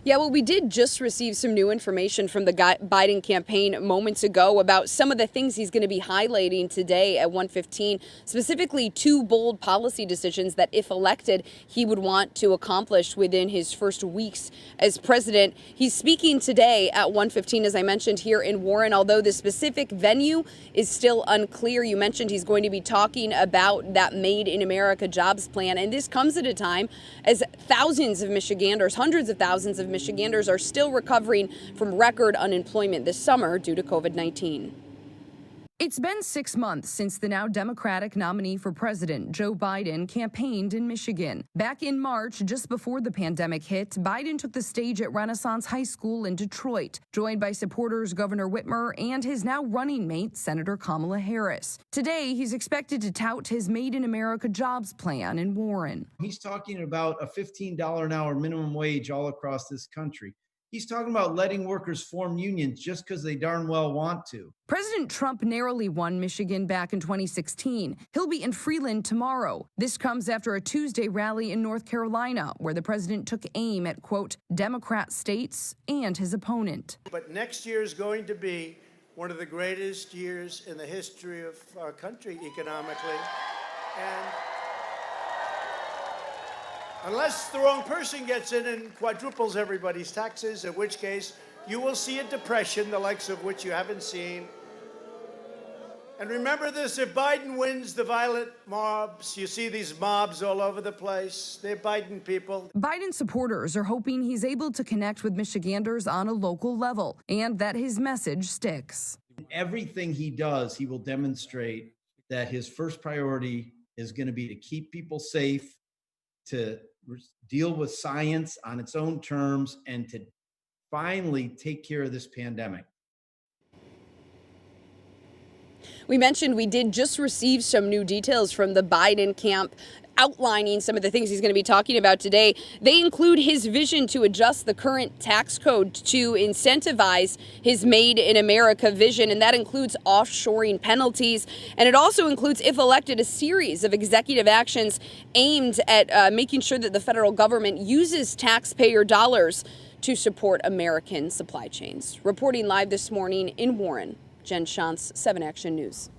Yeah, well, we did just receive some new information from the Biden campaign moments ago about some of the things he's going to be highlighting today at 1:15, specifically two bold policy decisions that, if elected, he would want to accomplish within his first weeks as president. He's speaking today at 1:15, as I mentioned, here in Warren, although the specific venue is still unclear. You mentioned he's going to be talking about that Made in America jobs plan, and this comes at a time as thousands of Michiganders, hundreds of thousands of Michiganders are still recovering from record unemployment this summer due to COVID-19. It's been 6 months since the now Democratic nominee for president, Joe Biden, campaigned in Michigan. Back in March, just before the pandemic hit, Biden took the stage at Renaissance High School in Detroit, joined by supporters Governor Whitmer and his now running mate, Senator Kamala Harris. Today, he's expected to tout his Made in America jobs plan in Warren. He's talking about a $15 an hour minimum wage all across this country. He's talking about letting workers form unions just because they darn well want to. President Trump narrowly won Michigan back in 2016. He'll be in Freeland tomorrow. This comes after a Tuesday rally in North Carolina, where the president took aim at, quote, Democrat states and his opponent. But next year is going to be one of the greatest years in the history of our country economically. And unless the wrong person gets in and quadruples everybody's taxes, in which case you will see a depression, the likes of which you haven't seen. And remember this, if Biden wins the violent mobs, you see these mobs all over the place, they're Biden people. Biden supporters are hoping he's able to connect with Michiganders on a local level and that his message sticks. Everything he does, he will demonstrate that his first priority is going to be to keep people safe, to deal with science on its own terms, and to finally take care of this pandemic. We mentioned we did just receive some new details from the Biden camp outlining some of the things he's going to be talking about today. They include his vision to adjust the current tax code to incentivize his Made in America vision, and that includes offshoring penalties. And it also includes, if elected, a series of executive actions aimed at making sure that the federal government uses taxpayer dollars to support American supply chains. Reporting live this morning in Warren, Jen Shantz, 7 Action News.